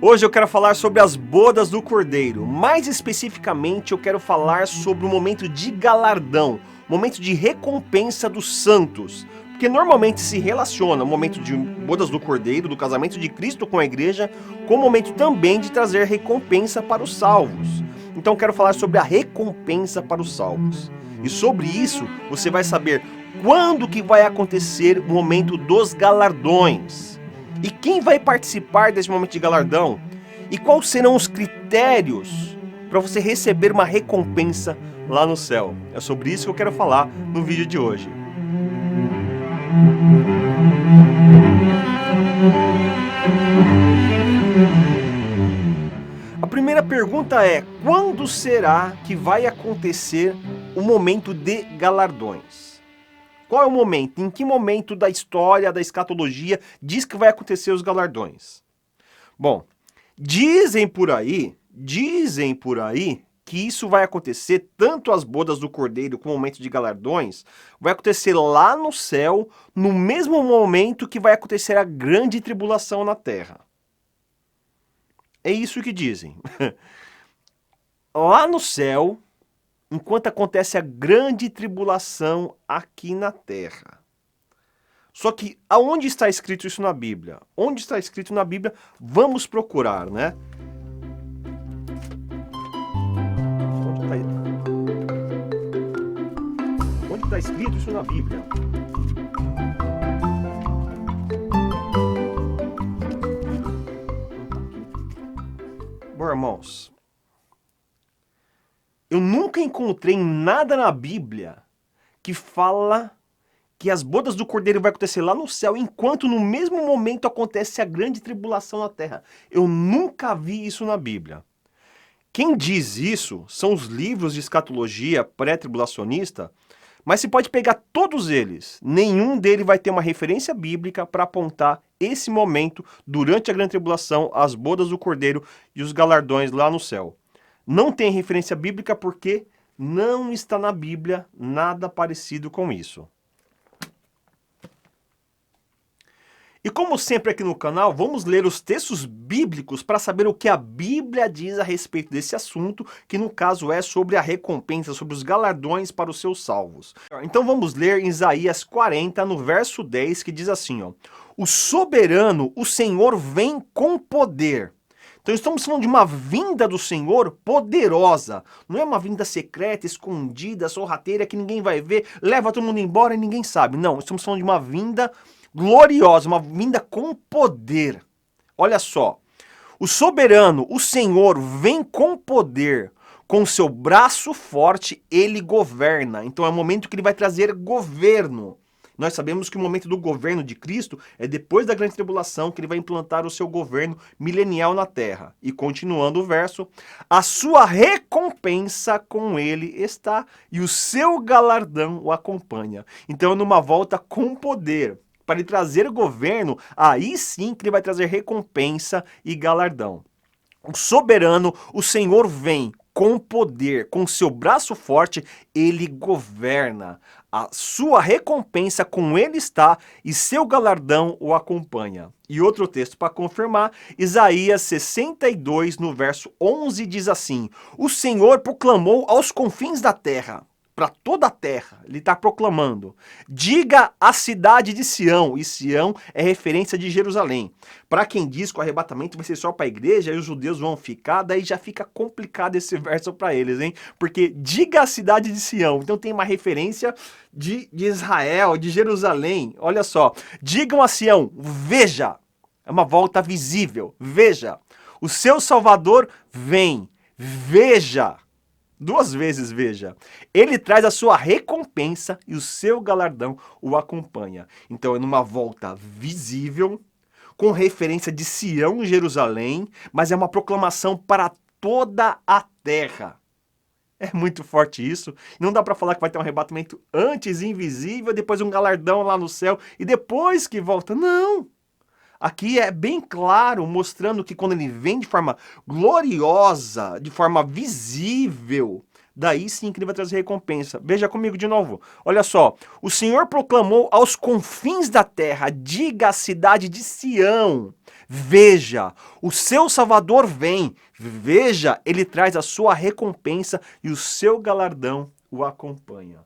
Hoje eu quero falar sobre as bodas do Cordeiro. Mais especificamente, eu quero falar sobre o momento de galardão, momento de recompensa dos santos. Porque normalmente se relaciona o momento de bodas do Cordeiro, do casamento de Cristo com a igreja, com o momento também de trazer recompensa para os salvos. Então eu quero falar sobre a recompensa para os salvos. E sobre isso, você vai saber quando que vai acontecer o momento dos galardões. E quem vai participar desse momento de galardão? E quais serão os critérios para você receber uma recompensa lá no céu? É sobre isso que eu quero falar no vídeo de hoje. A primeira pergunta é: quando será que vai acontecer o momento de galardões? Qual é o momento? Em que momento da história, da escatologia, diz que vai acontecer os galardões? Bom, dizem por aí que isso vai acontecer, tanto as bodas do Cordeiro como o momento de galardões, vai acontecer lá no céu, no mesmo momento que vai acontecer a grande tribulação na terra. É isso que dizem. Lá no céu, enquanto acontece a grande tribulação aqui na terra. Só que aonde está escrito isso na Bíblia? Onde está escrito na Bíblia? Vamos procurar, né? Onde está escrito isso na Bíblia? Bom, irmãos, eu nunca encontrei nada na Bíblia que fala que as bodas do Cordeiro vai acontecer lá no céu, enquanto no mesmo momento acontece a grande tribulação na terra. Eu nunca vi isso na Bíblia. Quem diz isso são os livros de escatologia pré-tribulacionista, mas se pode pegar todos eles, nenhum deles vai ter uma referência bíblica para apontar esse momento durante a grande tribulação, as bodas do Cordeiro e os galardões lá no céu. Não tem referência bíblica porque não está na Bíblia nada parecido com isso. E como sempre aqui no canal, vamos ler os textos bíblicos para saber o que a Bíblia diz a respeito desse assunto, que no caso é sobre a recompensa, sobre os galardões para os seus salvos. Então vamos ler em Isaías 40, no verso 10, que diz assim, ó: o soberano, o Senhor vem com poder. Então estamos falando de uma vinda do Senhor poderosa. Não é uma vinda secreta, escondida, sorrateira, que ninguém vai ver, leva todo mundo embora e ninguém sabe. Não, estamos falando de uma vinda gloriosa, uma vinda com poder. Olha só, o soberano, o Senhor, vem com poder, com seu braço forte ele governa. Então é o momento que ele vai trazer governo. Nós sabemos que o momento do governo de Cristo é depois da grande tribulação, que ele vai implantar o seu governo milenial na terra. E continuando o verso, a sua recompensa com ele está e o seu galardão o acompanha. Então é numa volta com poder. Para ele trazer governo, aí sim que ele vai trazer recompensa e galardão. O soberano, o Senhor vem com poder, com seu braço forte, ele governa. A sua recompensa com ele está e seu galardão o acompanha. E outro texto para confirmar, Isaías 62, no verso 11, diz assim: o Senhor proclamou aos confins da terra, para toda a terra, ele está proclamando: diga a cidade de Sião, e Sião é referência de Jerusalém. Para quem diz que o arrebatamento vai ser só para a igreja e os judeus vão ficar, daí já fica complicado esse verso para eles, hein? Porque diga a cidade de Sião, então tem uma referência de Israel, de Jerusalém. Olha só, digam a Sião, veja, é uma volta visível, veja, o seu Salvador vem, veja. Duas vezes, veja. Ele traz a sua recompensa e o seu galardão o acompanha. Então é numa volta visível, com referência de Sião e Jerusalém, mas é uma proclamação para toda a terra. É muito forte isso. Não dá para falar que vai ter um arrebatamento antes invisível, depois um galardão lá no céu e depois que volta. Não! Aqui é bem claro, mostrando que quando ele vem de forma gloriosa, de forma visível, daí sim que ele vai trazer recompensa. Veja comigo de novo. Olha só. O Senhor proclamou aos confins da terra, diga à cidade de Sião, veja, o seu Salvador vem, veja, ele traz a sua recompensa e o seu galardão o acompanha.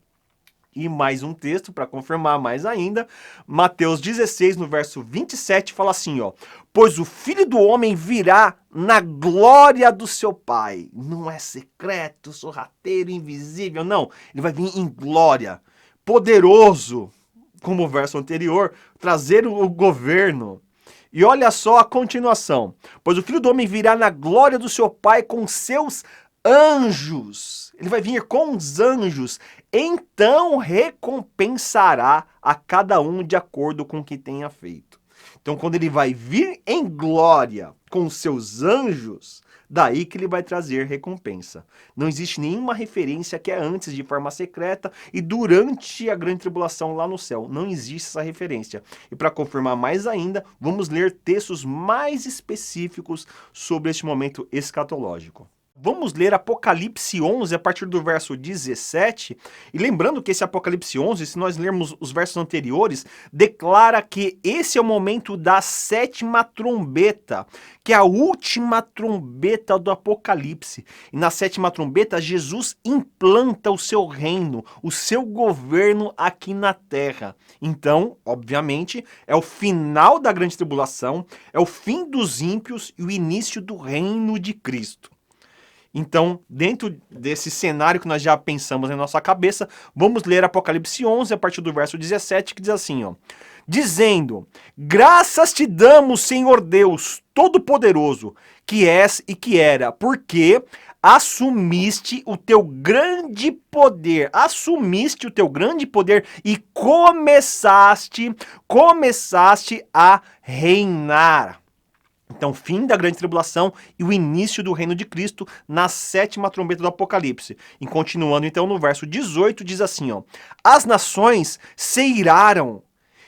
E mais um texto para confirmar mais ainda, Mateus 16, no verso 27, fala assim, ó: pois o Filho do Homem virá na glória do seu Pai. Não é secreto, sorrateiro, invisível, não. Ele vai vir em glória, poderoso, como o verso anterior, trazer o governo. E olha só a continuação. Pois o Filho do Homem virá na glória do seu Pai com seus anjos. Ele vai vir com os anjos. Então recompensará a cada um de acordo com o que tenha feito. Então, quando ele vai vir em glória com os seus anjos, daí que ele vai trazer recompensa. Não existe nenhuma referência que é antes de forma secreta e durante a grande tribulação lá no céu. Não existe essa referência. E para confirmar mais ainda, vamos ler textos mais específicos sobre este momento escatológico. Vamos ler Apocalipse 11 a partir do verso 17, e lembrando que esse Apocalipse 11, se nós lermos os versos anteriores, declara que esse é o momento da sétima trombeta, que é a última trombeta do Apocalipse. E na sétima trombeta, Jesus implanta o seu reino, o seu governo aqui na terra. Então, obviamente, é o final da grande tribulação, é o fim dos ímpios e o início do reino de Cristo. Então, dentro desse cenário que nós já pensamos em nossa cabeça, vamos ler Apocalipse 11, a partir do verso 17, que diz assim, ó: dizendo, graças te damos, Senhor Deus Todo-Poderoso, que és e que era, porque assumiste o teu grande poder, e começaste a reinar. Então, fim da grande tribulação e o início do reino de Cristo na sétima trombeta do Apocalipse. E continuando então no verso 18, diz assim, ó: as nações se iraram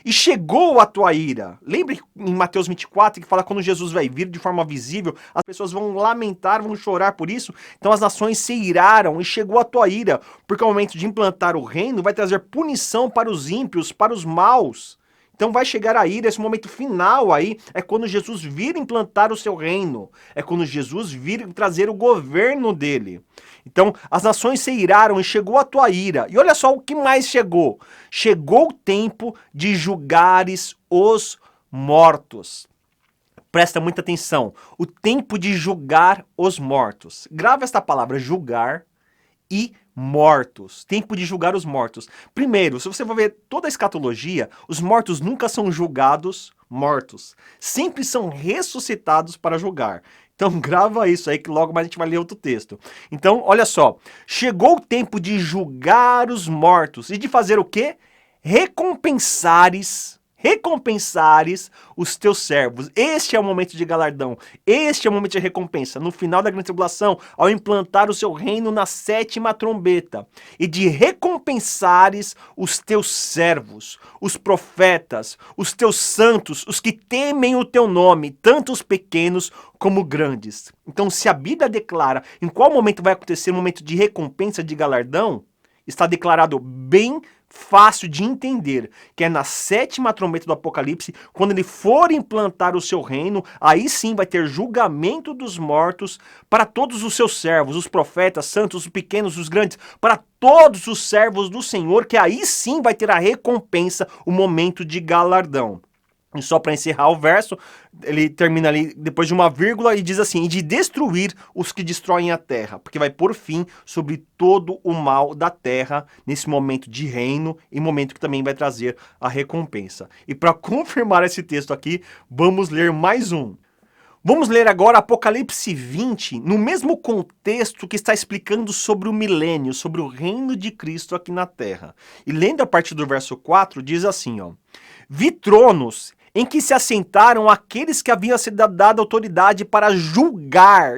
e chegou a tua ira. Lembre em Mateus 24 que fala quando Jesus vai vir de forma visível, as pessoas vão lamentar, vão chorar por isso. Então as nações se iraram e chegou a tua ira, porque o momento de implantar o reino vai trazer punição para os ímpios, para os maus. Então vai chegar a ira, esse momento final aí é quando Jesus vir implantar o seu reino, é quando Jesus vir trazer o governo dele. Então as nações se iraram e chegou a tua ira. E olha só o que mais chegou. Chegou o tempo de julgares os mortos. Presta muita atenção. O tempo de julgar os mortos. Grava esta palavra, julgar e mortos. Tempo de julgar os mortos. Primeiro, se você for ver toda a escatologia, os mortos nunca são julgados mortos. Sempre são ressuscitados para julgar. Então grava isso aí que logo mais a gente vai ler outro texto. Então, olha só. Chegou o tempo de julgar os mortos e de fazer o quê? Recompensares os teus servos. Este é o momento de galardão. Este é o momento de recompensa. No final da grande tribulação, ao implantar o seu reino na sétima trombeta. E de recompensares os teus servos, os profetas, os teus santos, os que temem o teu nome, tanto os pequenos como grandes. Então, se a Bíblia declara em qual momento vai acontecer o momento de recompensa, de galardão, está declarado bem fácil de entender, que é na sétima trombeta do Apocalipse, quando ele for implantar o seu reino, aí sim vai ter julgamento dos mortos para todos os seus servos, os profetas, santos, os pequenos, os grandes, para todos os servos do Senhor, que aí sim vai ter a recompensa, o momento de galardão. E só para encerrar o verso, ele termina ali depois de uma vírgula e diz assim, e de destruir os que destroem a terra, porque vai pôr fim sobre todo o mal da terra nesse momento de reino e momento que também vai trazer a recompensa. E para confirmar esse texto aqui, vamos ler mais um. Vamos ler agora Apocalipse 20, no mesmo contexto que está explicando sobre o milênio, sobre o reino de Cristo aqui na terra. E lendo a partir do verso 4, diz assim, ó: vi tronos em que se assentaram aqueles que haviam sido dada autoridade para julgar.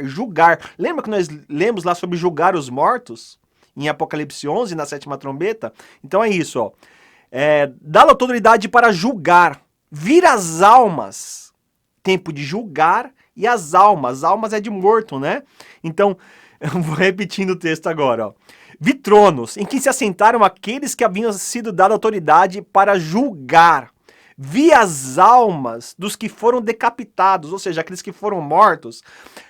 Lembra que nós lemos lá sobre julgar os mortos? Em Apocalipse 11, na sétima trombeta? Então é isso, ó. Dá-lhe autoridade para julgar, vir as almas. Tempo de julgar e as almas. Almas é de morto, né? Então, Vou repetindo o texto agora, ó. Vi tronos, em que se assentaram aqueles que haviam sido dada autoridade para julgar. Vi as almas dos que foram decapitados, ou seja, aqueles que foram mortos,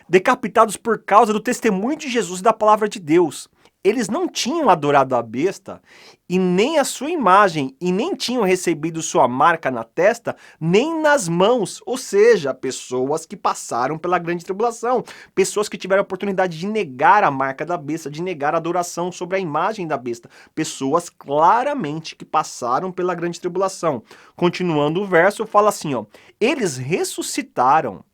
decapitados por causa do testemunho de Jesus e da palavra de Deus. Eles não tinham adorado a besta e nem a sua imagem, e nem tinham recebido sua marca na testa, nem nas mãos. Ou seja, pessoas que passaram pela grande tribulação, pessoas que tiveram a oportunidade de negar a marca da besta, de negar a adoração sobre a imagem da besta. Pessoas claramente que passaram pela grande tribulação. Continuando o verso, fala assim, ó: eles ressuscitaram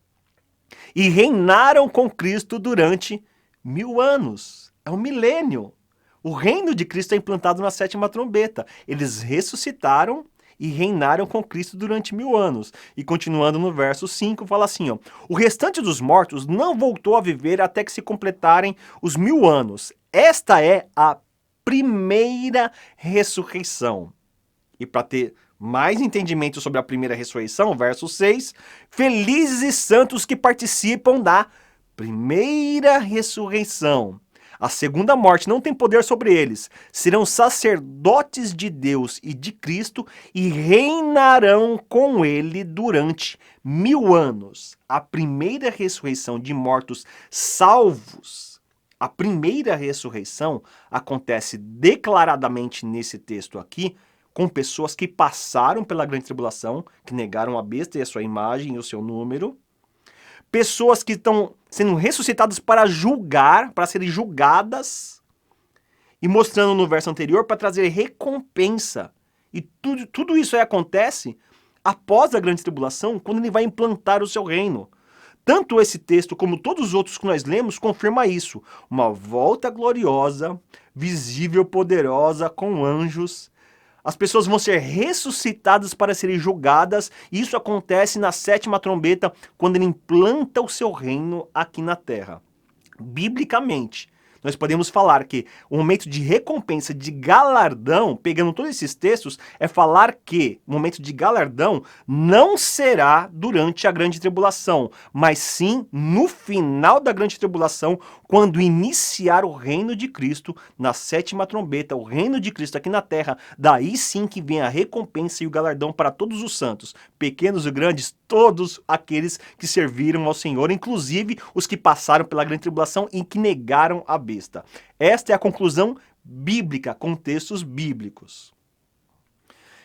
e reinaram com Cristo durante 1000 anos. É um milênio. O reino de Cristo é implantado na sétima trombeta. Eles ressuscitaram e reinaram com Cristo durante 1000 anos. E continuando no verso 5, fala assim, ó: o restante dos mortos não voltou a viver até que se completarem os 1000 anos. Esta é a primeira ressurreição. E para ter mais entendimento sobre a primeira ressurreição, verso 6, felizes e santos que participam da primeira ressurreição. A segunda morte não tem poder sobre eles. Serão sacerdotes de Deus e de Cristo e reinarão com ele durante 1000 anos. A primeira ressurreição de mortos salvos, a primeira ressurreição acontece declaradamente nesse texto aqui, com pessoas que passaram pela grande tribulação, que negaram a besta e a sua imagem e o seu número. Pessoas que estão sendo ressuscitadas para julgar, para serem julgadas, e mostrando no verso anterior para trazer recompensa. E tudo isso aí acontece após a grande tribulação, quando ele vai implantar o seu reino. Tanto esse texto como todos os outros que nós lemos confirma isso. Uma volta gloriosa, visível, poderosa, com anjos. As pessoas vão ser ressuscitadas para serem julgadas, e isso acontece na sétima trombeta, quando ele implanta o seu reino aqui na terra. Biblicamente, nós podemos falar que o momento de recompensa, de galardão, pegando todos esses textos, é falar que o momento de galardão não será durante a grande tribulação, mas sim no final da grande tribulação, quando iniciar o reino de Cristo na sétima trombeta, o reino de Cristo aqui na terra. Daí sim que vem a recompensa e o galardão para todos os santos, pequenos e grandes, todos aqueles que serviram ao Senhor, inclusive os que passaram pela grande tribulação e que negaram a besta. Esta é a conclusão bíblica, com textos bíblicos.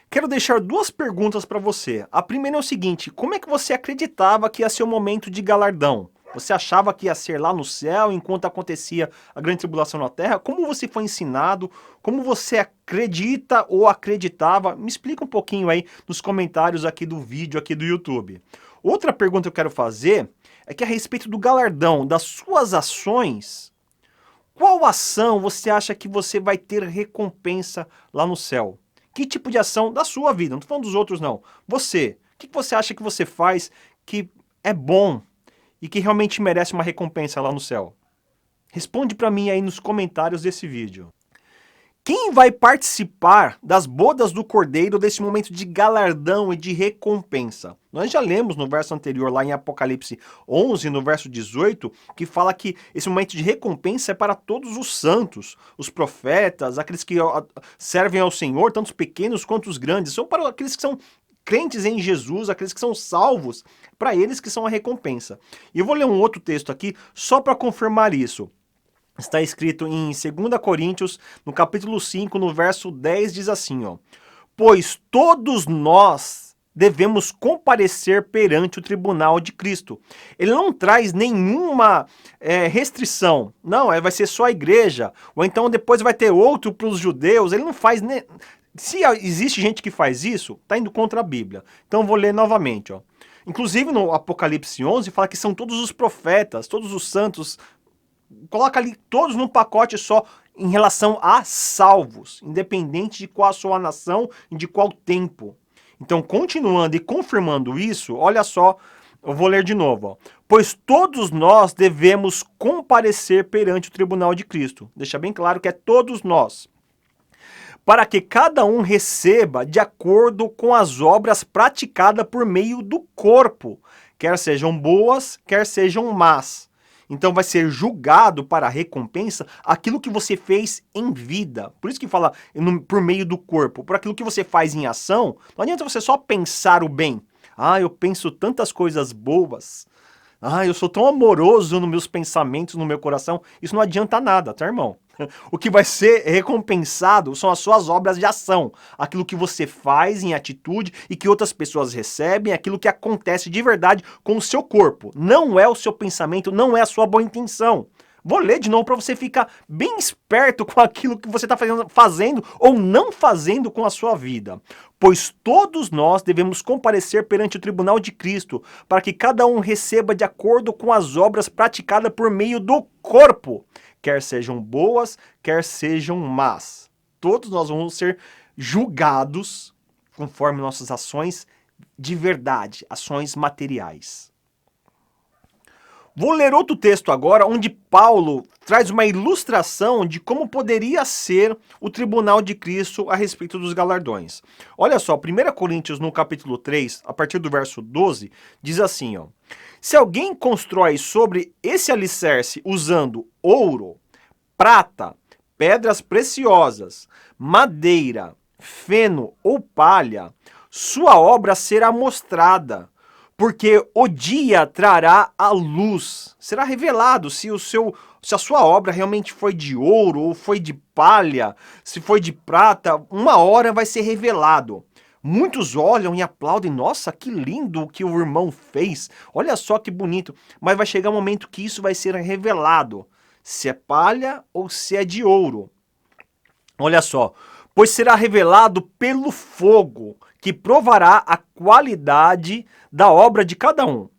Quero deixar duas perguntas para você. A primeira é o seguinte: como é que você acreditava que ia ser o momento de galardão? Você achava que ia ser lá no céu, enquanto acontecia a grande tribulação na terra? Como você foi ensinado? Como você acredita ou acreditava? Me explica um pouquinho aí nos comentários aqui do vídeo, aqui do YouTube. Outra pergunta que eu quero fazer é que a respeito do galardão, das suas ações, qual ação você acha que você vai ter recompensa lá no céu? Que tipo de ação da sua vida? Não estou falando dos outros, não. Você. O que você acha que você faz que é bom e que realmente merece uma recompensa lá no céu? Responde para mim aí nos comentários desse vídeo. Quem vai participar das bodas do Cordeiro desse momento de galardão e de recompensa? Nós já lemos no verso anterior, lá em Apocalipse 11, no verso 18, que fala que esse momento de recompensa é para todos os santos, os profetas, aqueles que servem ao Senhor, tanto os pequenos quanto os grandes. São para aqueles que são crentes em Jesus, aqueles que são salvos, para eles que são a recompensa. E eu vou ler um outro texto aqui, só para confirmar isso. Está escrito em 2 Coríntios, no capítulo 5, no verso 10, diz assim, ó: pois todos nós devemos comparecer perante o tribunal de Cristo. Ele não traz nenhuma restrição. Não, vai ser só a igreja. Ou então depois vai ter outro para os judeus. Ele não faz... Se existe gente que faz isso, está indo contra a Bíblia. Então vou ler novamente, ó. Inclusive no Apocalipse 11 fala que são todos os profetas, todos os santos. Coloca ali todos num pacote só em relação a salvos, independente de qual a sua nação e de qual tempo. Então, continuando e confirmando isso, olha só, eu vou ler de novo. Ó. Pois todos nós devemos comparecer perante o tribunal de Cristo. Deixa bem claro que é todos nós. Para que cada um receba de acordo com as obras praticadas por meio do corpo, quer sejam boas, quer sejam más. Então vai ser julgado para a recompensa aquilo que você fez em vida. Por isso que fala por meio do corpo. Por aquilo que você faz em ação, não adianta você só pensar o bem. Ah, eu penso tantas coisas boas. Ah, eu sou tão amoroso nos meus pensamentos, no meu coração. Isso não adianta nada, tá, irmão? O que vai ser recompensado são as suas obras de ação. Aquilo que você faz em atitude e que outras pessoas recebem, aquilo que acontece de verdade com o seu corpo. Não é o seu pensamento, não é a sua boa intenção. Vou ler de novo para você ficar bem esperto com aquilo que você está fazendo ou não fazendo com a sua vida. Pois todos nós devemos comparecer perante o tribunal de Cristo, para que cada um receba de acordo com as obras praticadas por meio do corpo, quer sejam boas, quer sejam más. Todos nós vamos ser julgados conforme nossas ações de verdade, ações materiais. Vou ler outro texto agora, onde Paulo traz uma ilustração de como poderia ser o tribunal de Cristo a respeito dos galardões. Olha só, 1 Coríntios, no capítulo 3, a partir do verso 12, diz assim, ó: se alguém constrói sobre esse alicerce usando ouro, prata, pedras preciosas, madeira, feno ou palha, sua obra será mostrada, porque o dia trará a luz. Será revelado se a sua obra realmente foi de ouro ou foi de palha, se foi de prata, uma hora vai ser revelado. Muitos olham e aplaudem, nossa, que lindo o que o irmão fez, olha só que bonito. Mas vai chegar um momento que isso vai ser revelado, se é palha ou se é de ouro. Olha só, pois será revelado pelo fogo, que provará a qualidade da obra de cada um.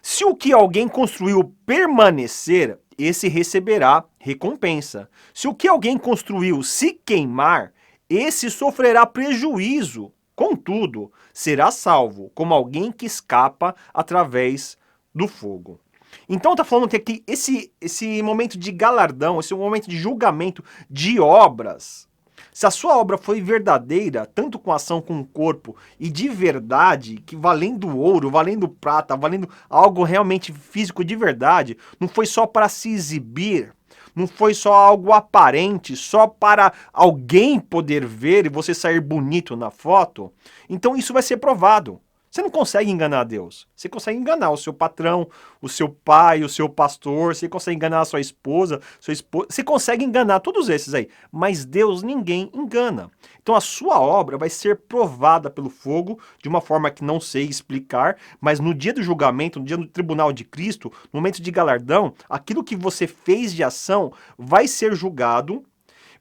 Se o que alguém construiu permanecer, esse receberá recompensa. Se o que alguém construiu se queimar, esse sofrerá prejuízo. Contudo, será salvo, como alguém que escapa através do fogo. Então está falando que aqui esse momento de galardão, esse momento de julgamento de obras, se a sua obra foi verdadeira, tanto com ação com o corpo, e de verdade, que valendo ouro, valendo prata, valendo algo realmente físico de verdade, não foi só para se exibir, não foi só algo aparente, só para alguém poder ver e você sair bonito na foto, então isso vai ser provado. Você não consegue enganar Deus. Você consegue enganar o seu patrão, o seu pai, o seu pastor, você consegue enganar a sua esposa, você consegue enganar todos esses aí. Mas Deus ninguém engana. Então a sua obra vai ser provada pelo fogo de uma forma que não sei explicar, mas no dia do julgamento, no dia do tribunal de Cristo, no momento de galardão, aquilo que você fez de ação vai ser julgado,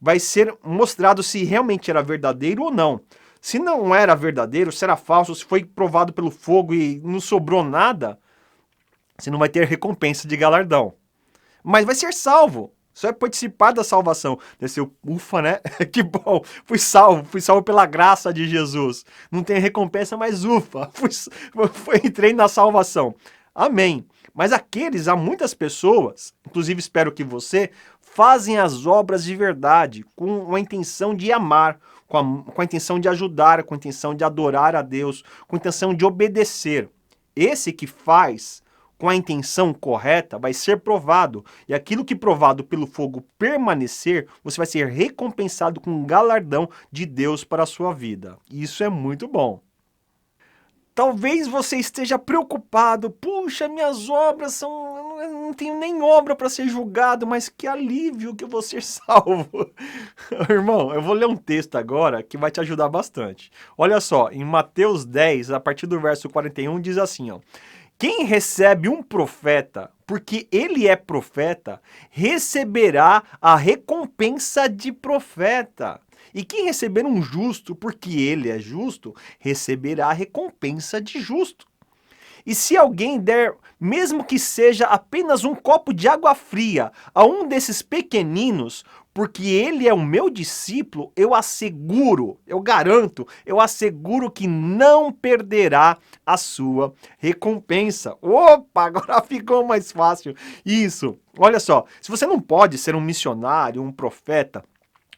vai ser mostrado se realmente era verdadeiro ou não. Se não era verdadeiro, se era falso, se foi provado pelo fogo e não sobrou nada, você não vai ter recompensa de galardão. Mas vai ser salvo. Você vai participar da salvação. Desceu, ufa, né? Que bom, fui salvo pela graça de Jesus. Não tem recompensa, mas ufa, entrei na salvação. Amém. Mas há muitas pessoas, inclusive espero que você, fazem as obras de verdade, com a intenção de amar, com a intenção de ajudar, com a intenção de adorar a Deus, com a intenção de obedecer. Esse que faz com a intenção correta vai ser provado, e aquilo que provado pelo fogo permanecer, você vai ser recompensado com um galardão de Deus para a sua vida. Isso é muito bom. Talvez você esteja preocupado, puxa, minhas obras são... eu não tenho nem obra para ser julgado, mas que alívio que eu vou ser salvo. Irmão, eu vou ler um texto agora que vai te ajudar bastante. Olha só, em Mateus 10, a partir do verso 41, diz assim, ó: quem recebe um profeta, porque ele é profeta, receberá a recompensa de profeta. E quem receber um justo, porque ele é justo, receberá a recompensa de justo. E se alguém der, mesmo que seja apenas um copo de água fria, a um desses pequeninos, porque ele é o meu discípulo, eu asseguro, eu garanto, eu asseguro que não perderá a sua recompensa. Opa, agora ficou mais fácil. Isso, olha só, se você não pode ser um missionário, um profeta,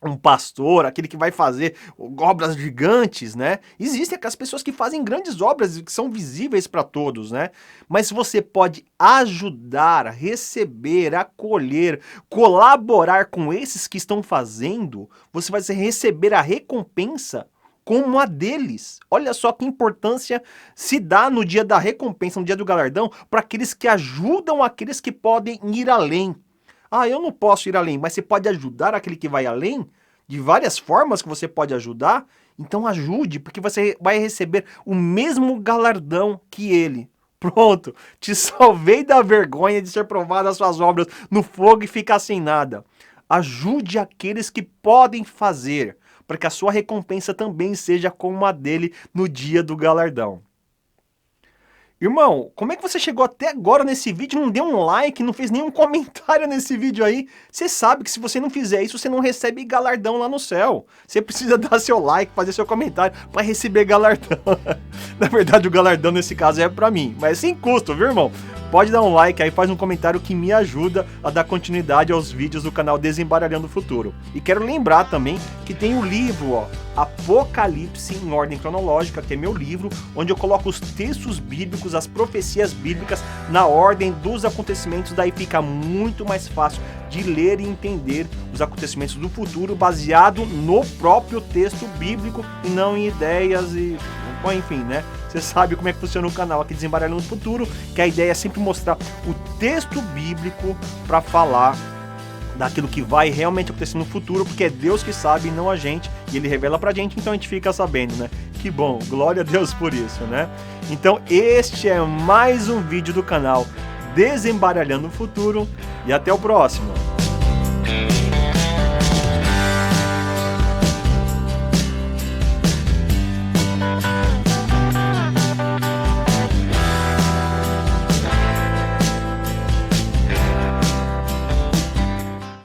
um pastor, aquele que vai fazer obras gigantes, né? Existem aquelas pessoas que fazem grandes obras que são visíveis para todos, né? Mas você pode ajudar, receber, acolher, colaborar com esses que estão fazendo, você vai receber a recompensa como a deles. Olha só que importância se dá no dia da recompensa, no dia do galardão, para aqueles que ajudam aqueles que podem ir além. Ah, eu não posso ir além, mas você pode ajudar aquele que vai além? De várias formas que você pode ajudar? Então ajude, porque você vai receber o mesmo galardão que ele. Pronto, te salvei da vergonha de ser provado as suas obras no fogo e ficar sem nada. Ajude aqueles que podem fazer, para que a sua recompensa também seja como a dele no dia do galardão. Irmão, como é que você chegou até agora nesse vídeo, não deu um like, não fez nenhum comentário nesse vídeo aí? Você sabe que se você não fizer isso, você não recebe galardão lá no céu. Você precisa dar seu like, fazer seu comentário para receber galardão. Na verdade, o galardão nesse caso é para mim, mas sem custo, viu, irmão? Pode dar um like aí, faz um comentário que me ajuda a dar continuidade aos vídeos do canal Desembaralhando o Futuro. E quero lembrar também que tem o livro, ó, Apocalipse em Ordem Cronológica, que é meu livro, onde eu coloco os textos bíblicos, as profecias bíblicas na ordem dos acontecimentos, daí fica muito mais fácil de ler e entender os acontecimentos do futuro baseado no próprio texto bíblico e não em ideias e... Bom, enfim, né? Você sabe como é que funciona o canal aqui Desembaralhando o Futuro, que a ideia é sempre mostrar o texto bíblico para falar daquilo que vai realmente acontecer no futuro, porque é Deus que sabe, não a gente, e Ele revela pra gente, então a gente fica sabendo, né? Que bom, glória a Deus por isso, né? Então este é mais um vídeo do canal Desembaralhando o Futuro, e até o próximo!